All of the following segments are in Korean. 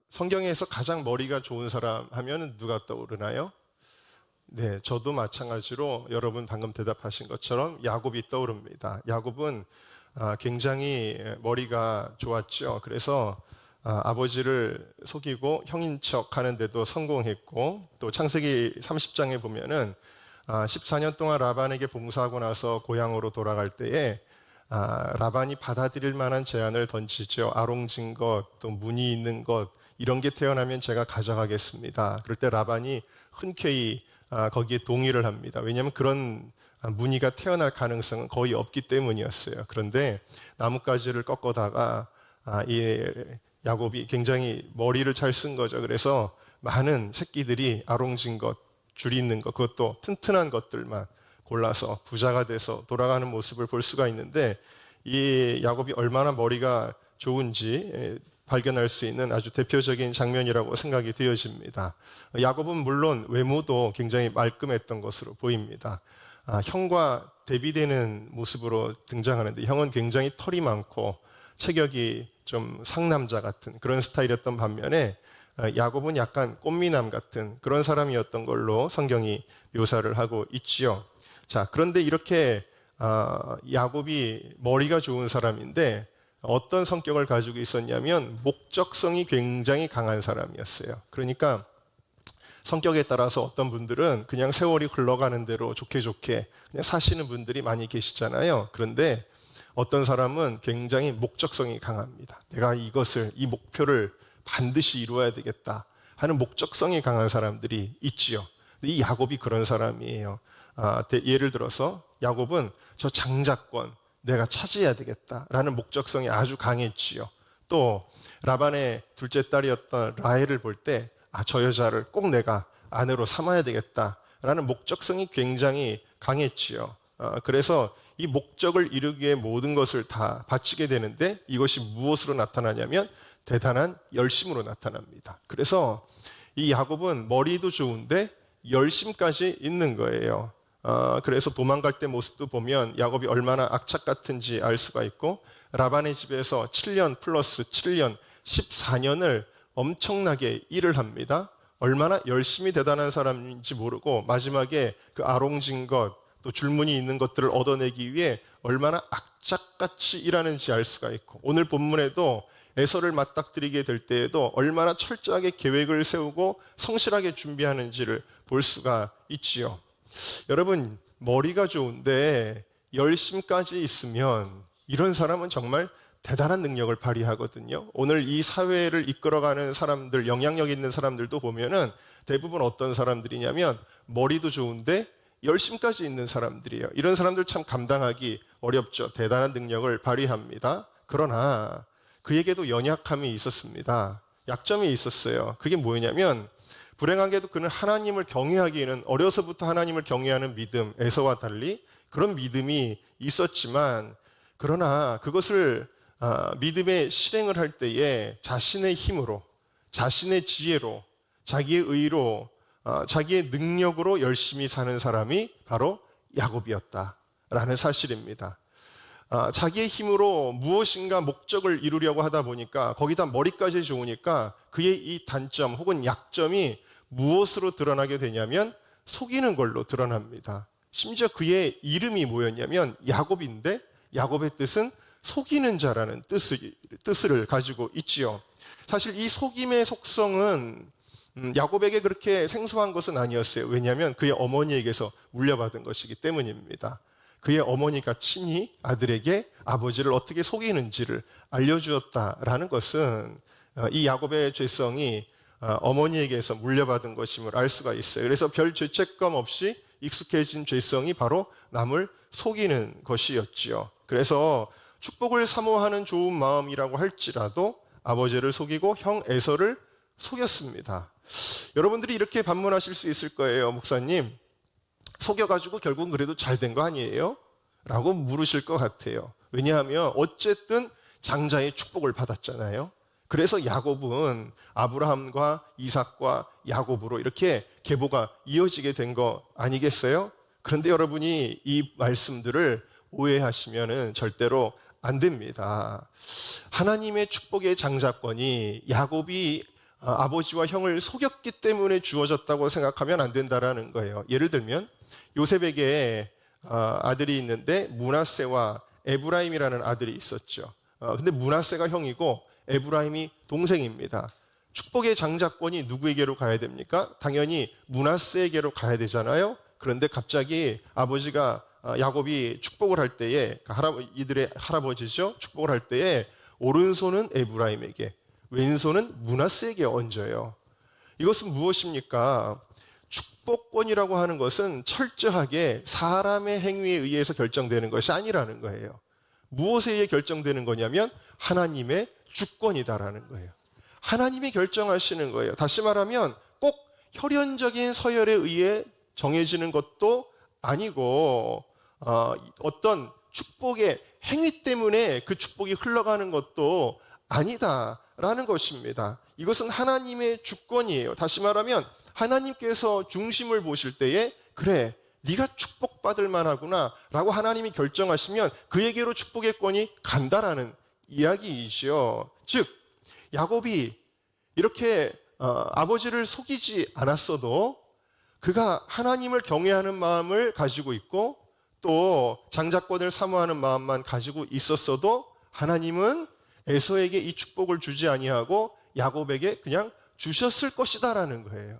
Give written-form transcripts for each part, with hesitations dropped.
성경에서 가장 머리가 좋은 사람 하면 누가 떠오르나요? 네, 저도 마찬가지로 여러분 방금 대답하신 것처럼 야곱이 떠오릅니다. 야곱은 굉장히 머리가 좋았죠. 그래서 아버지를 속이고 형인 척 하는데도 성공했고, 또 창세기 30장에 보면은 14년 동안 라반에게 봉사하고 나서 고향으로 돌아갈 때에 라반이 받아들일 만한 제안을 던지죠. 아롱진 것, 또 무늬 있는 것, 이런 게 태어나면 제가 가져가겠습니다. 그럴 때 라반이 흔쾌히 거기에 동의를 합니다. 왜냐하면 그런 무늬가 태어날 가능성은 거의 없기 때문이었어요. 그런데 나뭇가지를 꺾어다가 이 야곱이 굉장히 머리를 잘 쓴 거죠. 그래서 많은 새끼들이 아롱진 것, 줄 있는 것, 그것도 튼튼한 것들만 골라서 부자가 돼서 돌아가는 모습을 볼 수가 있는데, 이 야곱이 얼마나 머리가 좋은지 발견할 수 있는 아주 대표적인 장면이라고 생각이 되어집니다. 야곱은 물론 외모도 굉장히 말끔했던 것으로 보입니다. 형과 대비되는 모습으로 등장하는데, 형은 굉장히 털이 많고 체격이 좀 상남자 같은 그런 스타일이었던 반면에 야곱은 약간 꽃미남 같은 그런 사람이었던 걸로 성경이 묘사를 하고 있지요. 자, 그런데 이렇게 야곱이 머리가 좋은 사람인데 어떤 성격을 가지고 있었냐면 목적성이 굉장히 강한 사람이었어요. 그러니까 성격에 따라서 어떤 분들은 그냥 세월이 흘러가는 대로 좋게 좋게 그냥 사시는 분들이 많이 계시잖아요. 그런데 어떤 사람은 굉장히 목적성이 강합니다. 내가 이것을, 이 목표를 반드시 이루어야 되겠다 하는 목적성이 강한 사람들이 있지요. 이 야곱이 그런 사람이에요. 예를 들어서 야곱은 저 장자권 내가 차지해야 되겠다라는 목적성이 아주 강했지요. 또 라반의 둘째 딸이었던 라헬을 볼 때 저 여자를 꼭 내가 아내로 삼아야 되겠다라는 목적성이 굉장히 강했지요. 그래서 이 목적을 이루기 위해 모든 것을 다 바치게 되는데, 이것이 무엇으로 나타나냐면 대단한 열심으로 나타납니다. 그래서 이 야곱은 머리도 좋은데 열심까지 있는 거예요. 그래서 도망갈 때 모습도 보면 야곱이 얼마나 악착 같은지 알 수가 있고, 라반의 집에서 7년 플러스 7년, 14년을 엄청나게 일을 합니다. 얼마나 열심히 대단한 사람인지 모르고 마지막에 그 아롱진 것, 또 줄무늬 있는 것들을 얻어내기 위해 얼마나 악착같이 일하는지 알 수가 있고, 오늘 본문에도 에서를 맞닥뜨리게 될 때에도 얼마나 철저하게 계획을 세우고 성실하게 준비하는지를 볼 수가 있지요. 여러분, 머리가 좋은데 열심까지 있으면 이런 사람은 정말 대단한 능력을 발휘하거든요. 오늘 이 사회를 이끌어가는 사람들, 영향력 있는 사람들도 보면은 대부분 어떤 사람들이냐면 머리도 좋은데 열심까지 있는 사람들이에요. 이런 사람들 참 감당하기 어렵죠. 대단한 능력을 발휘합니다. 그러나 그에게도 연약함이 있었습니다. 약점이 있었어요. 그게 뭐냐면, 불행하게도 그는 하나님을 경외하기에는 어려서부터 하나님을 경외하는 믿음, 에서와 달리 그런 믿음이 있었지만, 그러나 그것을 믿음의 실행을 할 때에 자신의 힘으로, 자신의 지혜로, 자기의 의로, 자기의 능력으로 열심히 사는 사람이 바로 야곱이었다라는 사실입니다. 자기의 힘으로 무엇인가 목적을 이루려고 하다 보니까 거기다 머리까지 좋으니까 그의 이 단점 혹은 약점이 무엇으로 드러나게 되냐면 속이는 걸로 드러납니다. 심지어 그의 이름이 뭐였냐면 야곱인데, 야곱의 뜻은 속이는 자라는 뜻을 가지고 있지요. 사실 이 속임의 속성은 야곱에게 그렇게 생소한 것은 아니었어요. 왜냐하면 그의 어머니에게서 물려받은 것이기 때문입니다. 그의 어머니가 친히 아들에게 아버지를 어떻게 속이는지를 알려주었다라는 것은 이 야곱의 죄성이 어머니에게서 물려받은 것임을 알 수가 있어요. 그래서 별 죄책감 없이 익숙해진 죄성이 바로 남을 속이는 것이었지요. 그래서 축복을 사모하는 좋은 마음이라고 할지라도 아버지를 속이고 형 에서를 속였습니다. 여러분들이 이렇게 반문하실 수 있을 거예요. 목사님, 속여가지고 결국은 그래도 잘 된 거 아니에요? 라고 물으실 것 같아요. 왜냐하면 어쨌든 장자의 축복을 받았잖아요. 그래서 야곱은 아브라함과 이삭과 야곱으로 이렇게 계보가 이어지게 된 거 아니겠어요? 그런데 여러분이 이 말씀들을 오해하시면 절대로 안 됩니다. 하나님의 축복의 장자권이 야곱이 아버지와 형을 속였기 때문에 주어졌다고 생각하면 안 된다라는 거예요. 예를 들면 요셉에게 아들이 있는데 므낫세와 에브라임이라는 아들이 있었죠. 근데 므낫세가 형이고 에브라임이 동생입니다. 축복의 장자권이 누구에게로 가야 됩니까? 당연히 므낫세에게로 가야 되잖아요. 그런데 갑자기 아버지가 야곱이 축복을 할 때에 이들의 할아버지죠. 축복을 할 때에 오른손은 에브라임에게, 왼손은 므낫세에게 얹어요. 이것은 무엇입니까? 축복권이라고 하는 것은 철저하게 사람의 행위에 의해서 결정되는 것이 아니라는 거예요. 무엇에 의해 결정되는 거냐면 하나님의 주권이다라는 거예요. 하나님이 결정하시는 거예요. 다시 말하면 꼭 혈연적인 서열에 의해 정해지는 것도 아니고 어떤 축복의 행위 때문에 그 축복이 흘러가는 것도 아니다라는 것입니다. 이것은 하나님의 주권이에요. 다시 말하면 하나님께서 중심을 보실 때에 그래, 네가 축복받을 만하구나 라고 하나님이 결정하시면 그에게로 축복의 권이 간다라는 이야기이죠. 즉 야곱이 이렇게 아버지를 속이지 않았어도 그가 하나님을 경외하는 마음을 가지고 있고 또 장자권을 사모하는 마음만 가지고 있었어도 하나님은 에서에게 이 축복을 주지 아니하고 야곱에게 그냥 주셨을 것이다라는 거예요.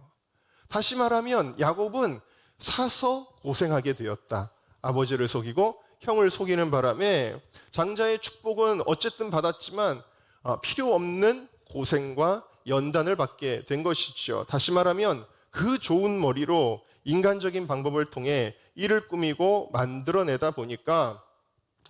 다시 말하면 야곱은 사서 고생하게 되었다. 아버지를 속이고 형을 속이는 바람에 장자의 축복은 어쨌든 받았지만 필요 없는 고생과 연단을 받게 된 것이죠. 다시 말하면 그 좋은 머리로 인간적인 방법을 통해 일을 꾸미고 만들어내다 보니까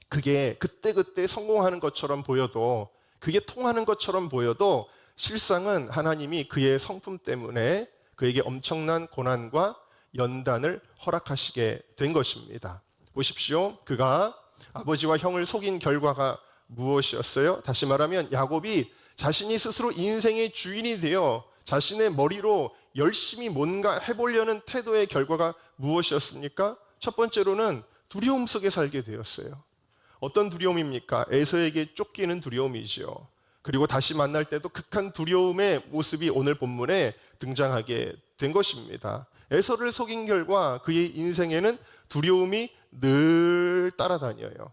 그게 그때그때 성공하는 것처럼 보여도, 그게 통하는 것처럼 보여도 실상은 하나님이 그의 성품 때문에 그에게 엄청난 고난과 연단을 허락하시게 된 것입니다. 보십시오. 그가 아버지와 형을 속인 결과가 무엇이었어요? 다시 말하면 야곱이 자신이 스스로 인생의 주인이 되어 자신의 머리로 열심히 뭔가 해보려는 태도의 결과가 무엇이었습니까? 첫 번째로는 두려움 속에 살게 되었어요. 어떤 두려움입니까? 에서에게 쫓기는 두려움이죠. 그리고 다시 만날 때도 극한 두려움의 모습이 오늘 본문에 등장하게 된 것입니다. 에서를 속인 결과 그의 인생에는 두려움이 늘 따라다녀요.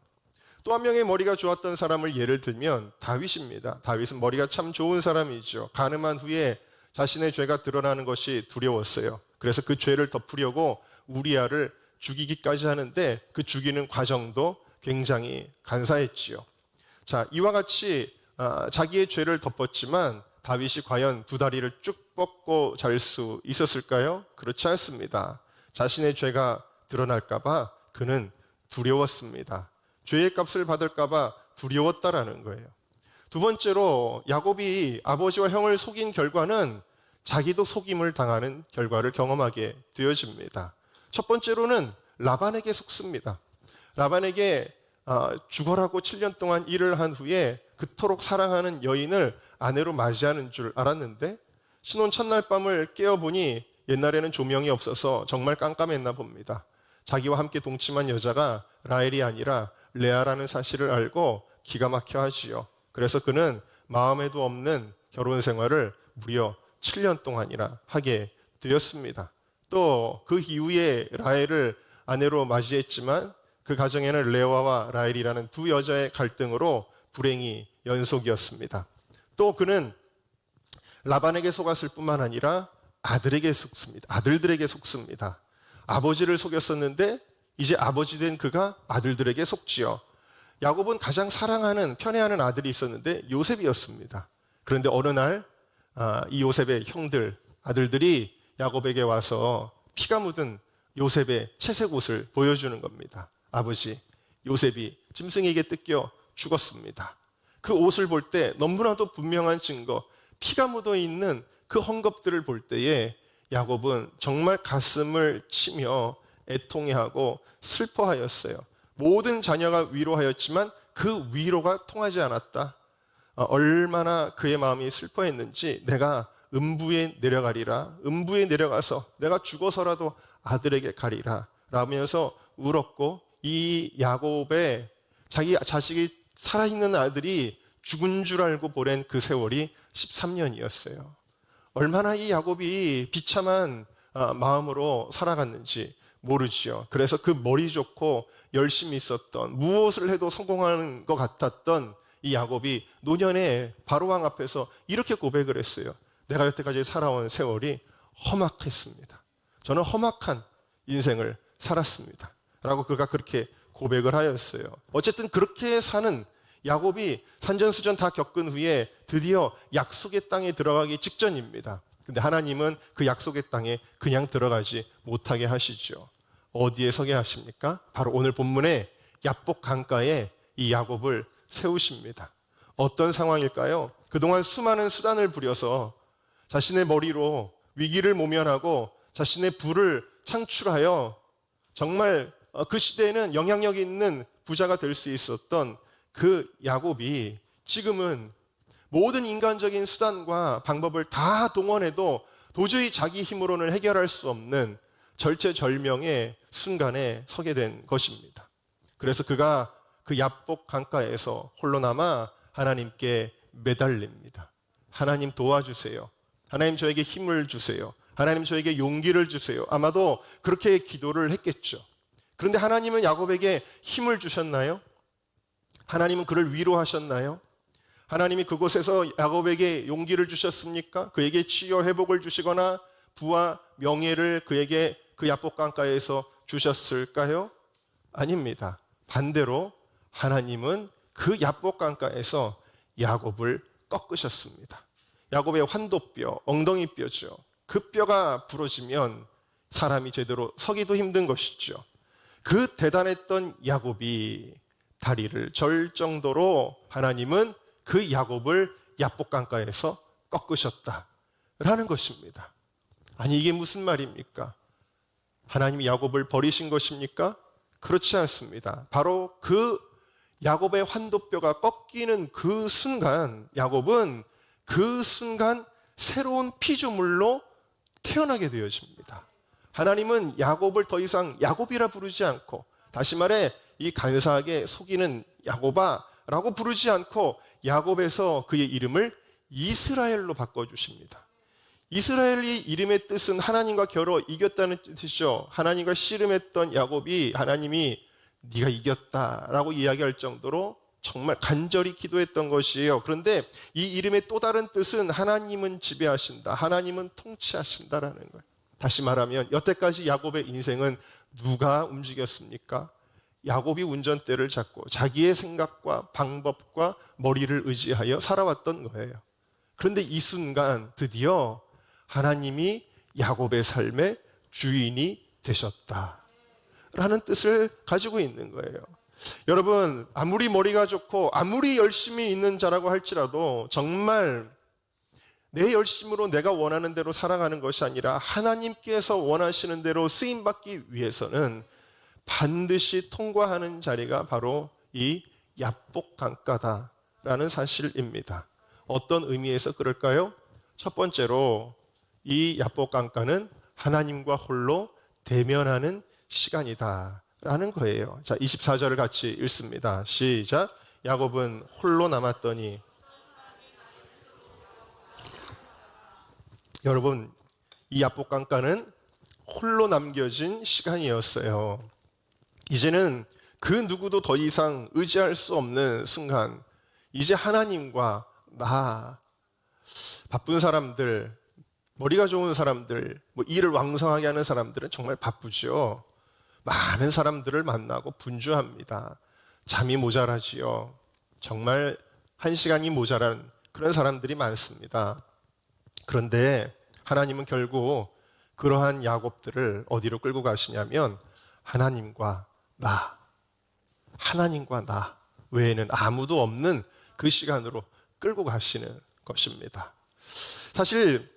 또 한 명의 머리가 좋았던 사람을 예를 들면 다윗입니다. 다윗은 머리가 참 좋은 사람이죠. 간음한 후에 자신의 죄가 드러나는 것이 두려웠어요. 그래서 그 죄를 덮으려고 우리아를 죽이기까지 하는데 그 죽이는 과정도 굉장히 간사했지요. 자, 이와 같이 자기의 죄를 덮었지만 다윗이 과연 두 다리를 쭉 뻗고 잘 수 있었을까요? 그렇지 않습니다. 자신의 죄가 드러날까 봐 그는 두려웠습니다. 죄의 값을 받을까 봐 두려웠다라는 거예요. 두 번째로 야곱이 아버지와 형을 속인 결과는 자기도 속임을 당하는 결과를 경험하게 되어집니다. 첫 번째로는 라반에게 속습니다. 라반에게 죽어라고 7년 동안 일을 한 후에 그토록 사랑하는 여인을 아내로 맞이하는 줄 알았는데 신혼 첫날 밤을 깨어보니 옛날에는 조명이 없어서 정말 깜깜했나 봅니다. 자기와 함께 동침한 여자가 라헬이 아니라 레아라는 사실을 알고 기가 막혀 하지요. 그래서 그는 마음에도 없는 결혼 생활을 무려 7년 동안이나 하게 되었습니다. 또 그 이후에 라헬을 아내로 맞이했지만 그 가정에는 레아와 라헬이라는 두 여자의 갈등으로 불행이 연속이었습니다. 또 그는 라반에게 속았을 뿐만 아니라 아들들에게 속습니다. 아버지를 속였었는데 이제 아버지 된 그가 아들들에게 속지요. 야곱은 가장 사랑하는, 편애하는 아들이 있었는데 요셉이었습니다. 그런데 어느 날 이 요셉의 형들, 아들들이 야곱에게 와서 피가 묻은 요셉의 채색 옷을 보여주는 겁니다. 아버지, 요셉이 짐승에게 뜯겨 죽었습니다. 그 옷을 볼 때 너무나도 분명한 증거, 피가 묻어 있는 그 헝겊들을 볼 때에 야곱은 정말 가슴을 치며 애통해하고 슬퍼하였어요. 모든 자녀가 위로하였지만 그 위로가 통하지 않았다. 얼마나 그의 마음이 슬퍼했는지 내가 음부에 내려가리라. 음부에 내려가서 내가 죽어서라도 아들에게 가리라. 라면서 울었고 이 야곱의 자기 자식이 살아있는 아들이 죽은 줄 알고 보낸 그 세월이 13년이었어요. 얼마나 이 야곱이 비참한 마음으로 살아갔는지 모르지요. 그래서 그 머리 좋고 열심히 있었던, 무엇을 해도 성공하는 것 같았던 이 야곱이 노년에 바로왕 앞에서 이렇게 고백을 했어요. 내가 여태까지 살아온 세월이 험악했습니다. 저는 험악한 인생을 살았습니다. 라고 그가 그렇게 고백을 하였어요. 어쨌든 그렇게 사는 야곱이 산전수전 다 겪은 후에 드디어 약속의 땅에 들어가기 직전입니다. 근데 하나님은 그 약속의 땅에 그냥 들어가지 못하게 하시죠. 어디에 서게 하십니까? 바로 오늘 본문의 야복 강가에 이 야곱을 세우십니다. 어떤 상황일까요? 그동안 수많은 수단을 부려서 자신의 머리로 위기를 모면하고 자신의 부를 창출하여 정말 그 시대에는 영향력 있는 부자가 될 수 있었던 그 야곱이 지금은 모든 인간적인 수단과 방법을 다 동원해도 도저히 자기 힘으로는 해결할 수 없는 절체절명의 순간에 서게 된 것입니다. 그래서 그가 그 야복 강가에서 홀로 남아 하나님께 매달립니다. 하나님 도와주세요. 하나님 저에게 힘을 주세요. 하나님 저에게 용기를 주세요. 아마도 그렇게 기도를 했겠죠. 그런데 하나님은 야곱에게 힘을 주셨나요? 하나님은 그를 위로하셨나요? 하나님이 그곳에서 야곱에게 용기를 주셨습니까? 그에게 치유 회복을 주시거나 부와 명예를 그에게 그 야복 강가에서 주셨을까요? 아닙니다. 반대로 하나님은 그 야복 강가에서 야곱을 꺾으셨습니다. 야곱의 환도뼈, 엉덩이뼈죠. 그 뼈가 부러지면 사람이 제대로 서기도 힘든 것이죠. 그 대단했던 야곱이 다리를 절 정도로 하나님은 그 야곱을 야복 강가에서 꺾으셨다라는 것입니다. 아니 이게 무슨 말입니까? 하나님이 야곱을 버리신 것입니까? 그렇지 않습니다. 바로 그 야곱의 환도뼈가 꺾이는 그 순간 야곱은 그 순간 새로운 피조물로 태어나게 되어집니다. 하나님은 야곱을 더 이상 야곱이라 부르지 않고, 다시 말해 이 간사하게 속이는 야곱아 라고 부르지 않고 야곱에서 그의 이름을 이스라엘로 바꿔주십니다. 이스라엘이 이름의 뜻은 하나님과 겨뤄 이겼다는 뜻이죠. 하나님과 씨름했던 야곱이 하나님이 네가 이겼다라고 이야기할 정도로 정말 간절히 기도했던 것이에요. 그런데 이 이름의 또 다른 뜻은 하나님은 지배하신다, 하나님은 통치하신다라는 거예요. 다시 말하면 여태까지 야곱의 인생은 누가 움직였습니까? 야곱이 운전대를 잡고 자기의 생각과 방법과 머리를 의지하여 살아왔던 거예요. 그런데 이 순간 드디어 하나님이 야곱의 삶의 주인이 되셨다라는 뜻을 가지고 있는 거예요. 여러분, 아무리 머리가 좋고 아무리 열심히 있는 자라고 할지라도 정말 내 열심으로 내가 원하는 대로 살아가는 것이 아니라 하나님께서 원하시는 대로 쓰임받기 위해서는 반드시 통과하는 자리가 바로 이 야복 강가다라는 사실입니다. 어떤 의미에서 그럴까요? 첫 번째로 이 야복 강가는 하나님과 홀로 대면하는 시간이다라는 거예요. 자, 24절을 같이 읽습니다. 시작. 야곱은 홀로 남았더니. 여러분, 이 야복 강가는 홀로 남겨진 시간이었어요. 이제는 그 누구도 더 이상 의지할 수 없는 순간, 이제 하나님과 나, 바쁜 사람들, 머리가 좋은 사람들, 일을 왕성하게 하는 사람들은 정말 바쁘죠. 많은 사람들을 만나고 분주합니다. 잠이 모자라지요. 정말 1시간이 모자란 그런 사람들이 많습니다. 그런데 하나님은 결국 그러한 야곱들을 어디로 끌고 가시냐면 하나님과 나 외에는 아무도 없는 그 시간으로 끌고 가시는 것입니다. 사실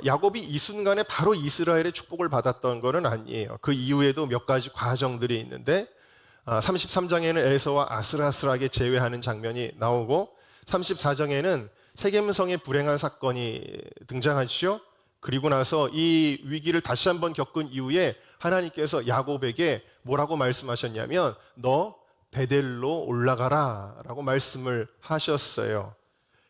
야곱이 이 순간에 바로 이스라엘의 축복을 받았던 것은 아니에요. 그 이후에도 몇 가지 과정들이 있는데 33장에는 에서와 아슬아슬하게 재회하는 장면이 나오고 34장에는 세겜성의 불행한 사건이 등장하죠. 그리고 나서 이 위기를 다시 한번 겪은 이후에 하나님께서 야곱에게 뭐라고 말씀하셨냐면 너 베델로 올라가라 라고 말씀을 하셨어요.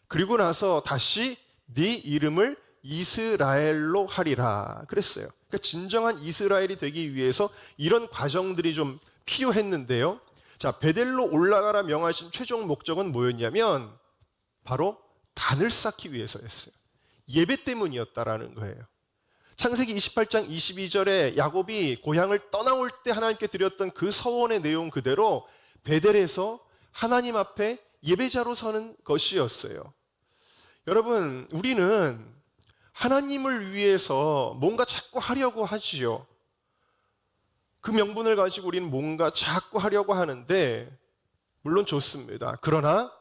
그리고 나서 다시 네 이름을 이스라엘로 하리라 그랬어요. 그러니까 진정한 이스라엘이 되기 위해서 이런 과정들이 좀 필요했는데요. 자, 베델로 올라가라 명하신 최종 목적은 뭐였냐면 바로 단을 쌓기 위해서였어요. 예배 때문이었다라는 거예요. 창세기 28장 22절에 야곱이 고향을 떠나올 때 하나님께 드렸던 그 서원의 내용 그대로 베델에서 하나님 앞에 예배자로 서는 것이었어요. 여러분, 우리는 하나님을 위해서 뭔가 자꾸 하려고 하지요. 그 명분을 가지고 우리는 뭔가 자꾸 하려고 하는데 물론 좋습니다. 그러나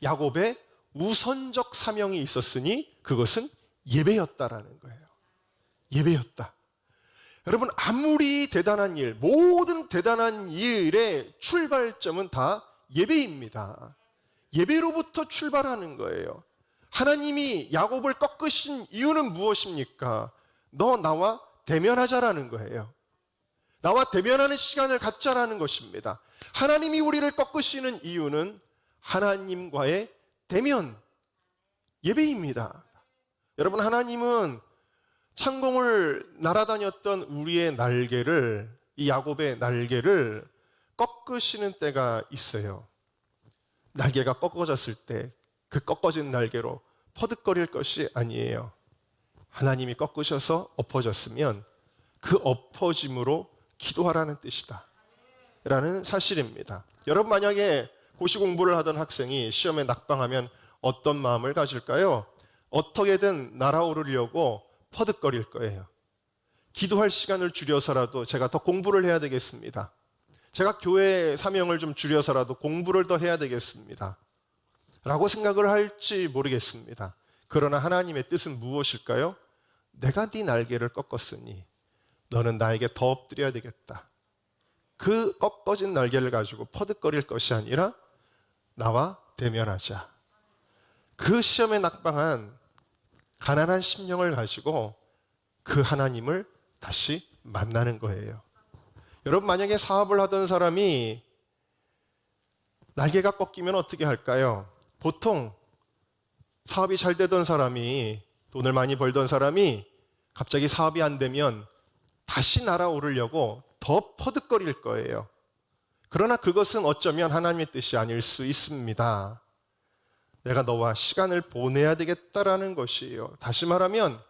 야곱의 우선적 사명이 있었으니 그것은 예배였다라는 거예요. 예배였다. 여러분, 아무리 대단한 일, 모든 대단한 일의 출발점은 다 예배입니다. 예배로부터 출발하는 거예요. 하나님이 야곱을 꺾으신 이유는 무엇입니까? 너 나와 대면하자라는 거예요. 나와 대면하는 시간을 갖자라는 것입니다. 하나님이 우리를 꺾으시는 이유는 하나님과의 대면, 예배입니다. 여러분, 하나님은 창공을 날아다녔던 우리의 날개를, 이 야곱의 날개를 꺾으시는 때가 있어요. 날개가 꺾어졌을 때 그 꺾어진 날개로 퍼득거릴 것이 아니에요. 하나님이 꺾으셔서 엎어졌으면 그 엎어짐으로 기도하라는 뜻이다 라는 사실입니다. 여러분, 만약에 고시 공부를 하던 학생이 시험에 낙방하면 어떤 마음을 가질까요? 어떻게든 날아오르려고 퍼득거릴 거예요. 기도할 시간을 줄여서라도 제가 더 공부를 해야 되겠습니다. 제가 교회 사명을 좀 줄여서라도 공부를 더 해야 되겠습니다. 라고 생각을 할지 모르겠습니다. 그러나 하나님의 뜻은 무엇일까요? 내가 네 날개를 꺾었으니 너는 나에게 더 엎드려야 되겠다. 그 꺾어진 날개를 가지고 퍼득거릴 것이 아니라 나와 대면하자. 그 시험에 낙방한 가난한 심령을 가지고 그 하나님을 다시 만나는 거예요. 여러분, 만약에 사업을 하던 사람이 날개가 꺾이면 어떻게 할까요? 보통 사업이 잘 되던 사람이, 돈을 많이 벌던 사람이 갑자기 사업이 안 되면 다시 날아오르려고 더 퍼득거릴 거예요. 그러나 그것은 어쩌면 하나님의 뜻이 아닐 수 있습니다. 내가 너와 시간을 보내야 되겠다라는 것이에요. 다시 말하면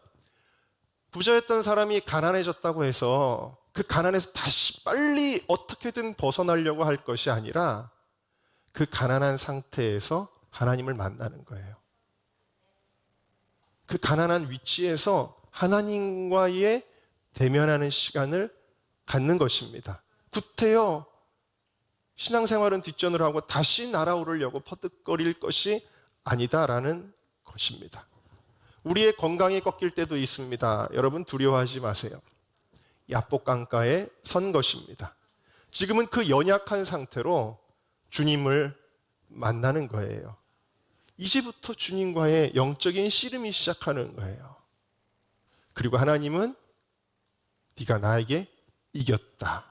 부자였던 사람이 가난해졌다고 해서 그 가난에서 다시 빨리 어떻게든 벗어나려고 할 것이 아니라 그 가난한 상태에서 하나님을 만나는 거예요. 그 가난한 위치에서 하나님과의 대면하는 시간을 갖는 것입니다. 구태여 신앙생활은 뒷전을 하고 다시 날아오르려고 퍼득거릴 것이 아니다라는 것입니다. 우리의 건강이 꺾일 때도 있습니다. 여러분, 두려워하지 마세요. 야복강가에 선 것입니다. 지금은 그 연약한 상태로 주님을 만나는 거예요. 이제부터 주님과의 영적인 씨름이 시작하는 거예요. 그리고 하나님은 네가 나에게 이겼다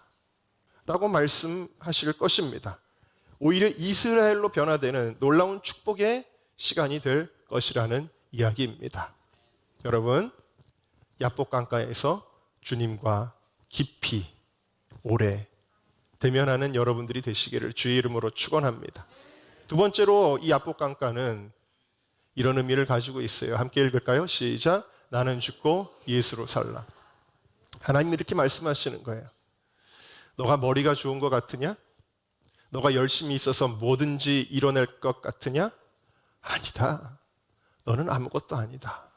라고 말씀하실 것입니다. 오히려 이스라엘로 변화되는 놀라운 축복의 시간이 될 것이라는 이야기입니다. 여러분, 야복강가에서 주님과 깊이 오래 대면하는 여러분들이 되시기를 주의 이름으로 축원합니다. 두 번째로 이 야복강가는 이런 의미를 가지고 있어요. 함께 읽을까요? 시작. 나는 죽고 예수로 살라. 하나님이 이렇게 말씀하시는 거예요. 너가 머리가 좋은 것 같으냐? 너가 열심히 있어서 뭐든지 이뤄낼 것 같으냐? 아니다. 너는 아무것도 아니다.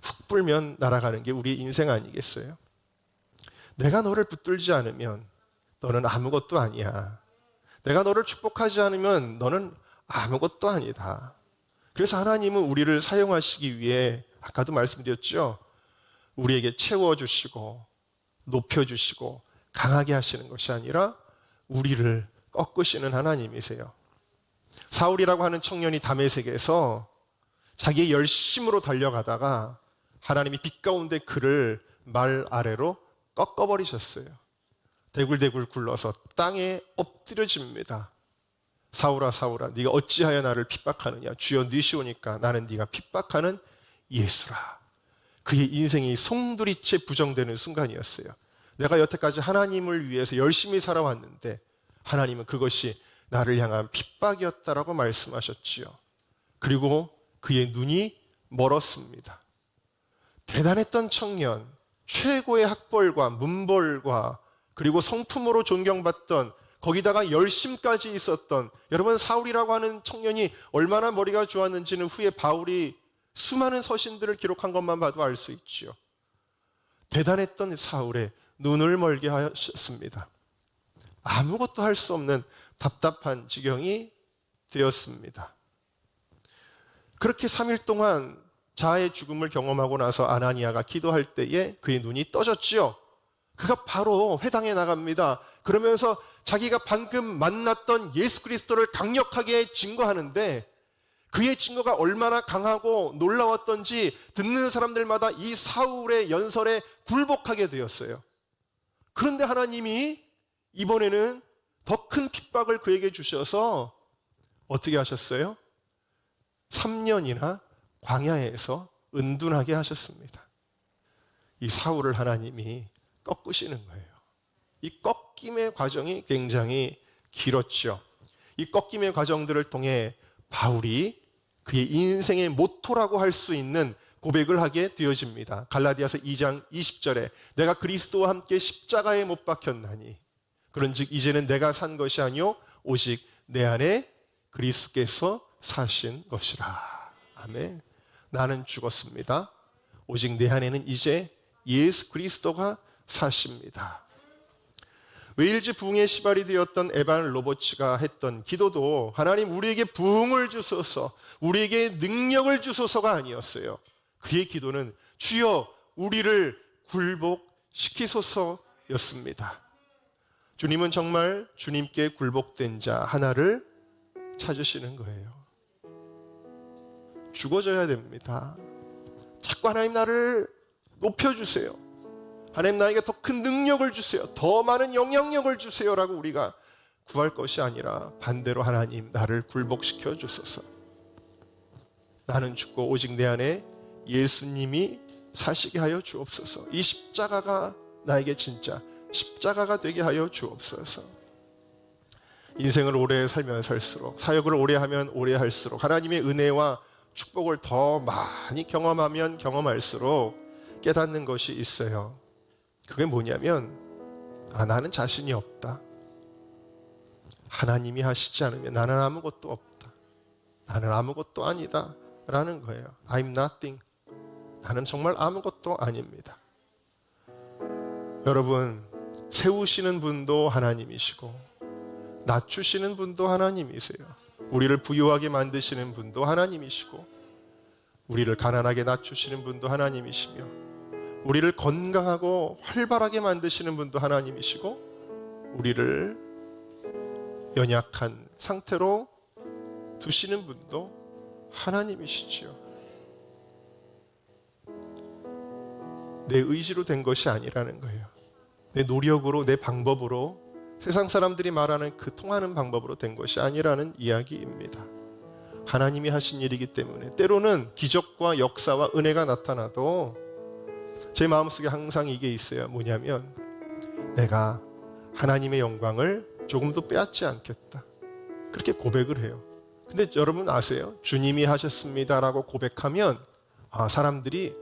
훅 불면 날아가는 게 우리 인생 아니겠어요? 내가 너를 붙들지 않으면 너는 아무것도 아니야. 내가 너를 축복하지 않으면 너는 아무것도 아니다. 그래서 하나님은 우리를 사용하시기 위해 아까도 말씀드렸죠. 우리에게 채워주시고 높여주시고 강하게 하시는 것이 아니라 우리를 꺾으시는 하나님이세요. 사울이라고 하는 청년이 다메섹에서 자기의 열심으로 달려가다가 하나님이 빛 가운데 그를 말 아래로 꺾어버리셨어요. 대굴대굴 굴러서 땅에 엎드려집니다. 사울아 사울아 네가 어찌하여 나를 핍박하느냐. 주여 니시오니까 나는 네가 핍박하는 예수라. 그의 인생이 송두리째 부정되는 순간이었어요. 내가 여태까지 하나님을 위해서 열심히 살아왔는데 하나님은 그것이 나를 향한 핍박이었다라고 말씀하셨지요. 그리고 그의 눈이 멀었습니다. 대단했던 청년, 최고의 학벌과 문벌과 그리고 성품으로 존경받던, 거기다가 열심까지 있었던, 여러분 사울이라고 하는 청년이 얼마나 머리가 좋았는지는 후에 바울이 수많은 서신들을 기록한 것만 봐도 알 수 있지요. 대단했던 사울의 눈을 멀게 하셨습니다. 아무것도 할 수 없는 답답한 지경이 되었습니다. 그렇게 3일 동안 자아의 죽음을 경험하고 나서 아나니아가 기도할 때에 그의 눈이 떠졌지요. 그가 바로 회당에 나갑니다. 그러면서 자기가 방금 만났던 예수 그리스도를 강력하게 증거하는데 그의 증거가 얼마나 강하고 놀라웠던지 듣는 사람들마다 이 사울의 연설에 굴복하게 되었어요. 그런데 하나님이 이번에는 더 큰 핍박을 그에게 주셔서 어떻게 하셨어요? 3년이나 광야에서 은둔하게 하셨습니다. 이 사울을 하나님이 꺾으시는 거예요. 이 꺾임의 과정이 굉장히 길었죠. 이 꺾임의 과정들을 통해 바울이 그의 인생의 모토라고 할 수 있는 고백을 하게 되어집니다. 갈라디아서 2장 20절에 내가 그리스도와 함께 십자가에 못 박혔나니 그런즉 이제는 내가 산 것이 아니요 오직 내 안에 그리스도께서 사신 것이라. 아멘. 나는 죽었습니다. 오직 내 안에는 이제 예수 그리스도가 사십니다. 웨일즈 부흥의 시발이 되었던 에반 로버츠가 했던 기도도 하나님 우리에게 부흥을 주소서, 우리에게 능력을 주소서가 아니었어요. 그의 기도는 주여 우리를 굴복시키소서였습니다. 주님은 정말 주님께 굴복된 자 하나를 찾으시는 거예요. 죽어져야 됩니다. 자꾸 하나님 나를 높여주세요. 하나님 나에게 더 큰 능력을 주세요. 더 많은 영향력을 주세요라고 우리가 구할 것이 아니라 반대로 하나님 나를 굴복시켜 주소서. 나는 죽고 오직 내 안에 예수님이 사시게 하여 주옵소서. 이 십자가가 나에게 진짜 십자가가 되게 하여 주옵소서. 인생을 오래 살면 살수록, 사역을 오래 하면 오래 할수록 하나님의 은혜와 축복을 더 많이 경험하면 경험할수록 깨닫는 것이 있어요. 그게 뭐냐면 나는 자신이 없다. 하나님이 하시지 않으면 나는 아무것도 없다. 나는 아무것도 아니다 라는 거예요. I'm nothing. 나는 정말 아무것도 아닙니다. 여러분, 세우시는 분도 하나님이시고 낮추시는 분도 하나님이세요. 우리를 부유하게 만드시는 분도 하나님이시고 우리를 가난하게 낮추시는 분도 하나님이시며 우리를 건강하고 활발하게 만드시는 분도 하나님이시고 우리를 연약한 상태로 두시는 분도 하나님이시지요. 내 의지로 된 것이 아니라는 거예요. 내 노력으로, 내 방법으로, 세상 사람들이 말하는 그 통하는 방법으로 된 것이 아니라는 이야기입니다. 하나님이 하신 일이기 때문에 때로는 기적과 역사와 은혜가 나타나도 제 마음속에 항상 이게 있어요. 뭐냐면 내가 하나님의 영광을 조금도 빼앗지 않겠다. 그렇게 고백을 해요. 근데 여러분 아세요? 주님이 하셨습니다라고 고백하면 사람들이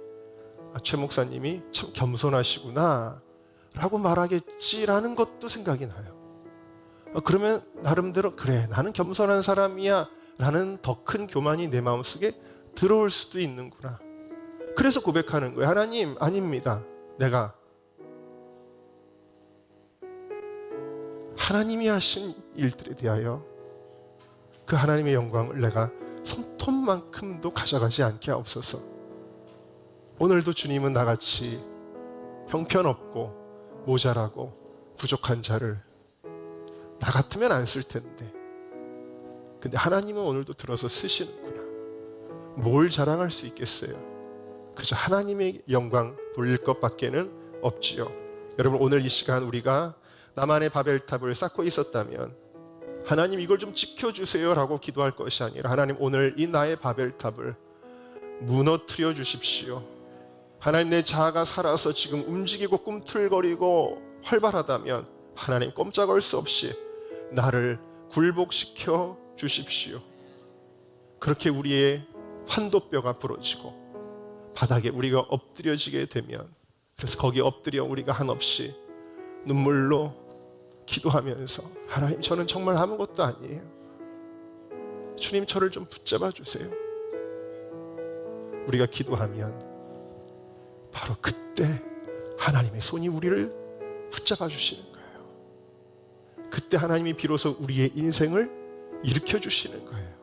최 목사님이 참 겸손하시구나 라고 말하겠지라는 것도 생각이 나요. 그러면 나름대로 그래 나는 겸손한 사람이야 라는 더 큰 교만이 내 마음속에 들어올 수도 있는구나. 그래서 고백하는 거예요. 하나님 아닙니다. 내가 하나님이 하신 일들에 대하여 그 하나님의 영광을 내가 손톱만큼도 가져가지 않게 하옵소서. 오늘도 주님은 나같이 형편없고 모자라고 부족한 자를 나 같으면 안 쓸 텐데 근데 하나님은 오늘도 들어서 쓰시는구나. 뭘 자랑할 수 있겠어요? 그저 하나님의 영광 돌릴 것밖에는 없지요. 여러분 오늘 이 시간 우리가 나만의 바벨탑을 쌓고 있었다면 하나님 이걸 좀 지켜주세요 라고 기도할 것이 아니라 하나님 오늘 이 나의 바벨탑을 무너뜨려 주십시오. 하나님, 내 자아가 살아서 지금 움직이고 꿈틀거리고 활발하다면 하나님, 꼼짝할 수 없이 나를 굴복시켜 주십시오. 그렇게 우리의 환도뼈가 부러지고 바닥에 우리가 엎드려지게 되면, 그래서 거기에 엎드려 우리가 한없이 눈물로 기도하면서 하나님, 저는 정말 아무것도 아니에요. 주님, 저를 좀 붙잡아 주세요. 우리가 기도하면 바로 그때 하나님의 손이 우리를 붙잡아 주시는 거예요. 그때 하나님이 비로소 우리의 인생을 일으켜 주시는 거예요.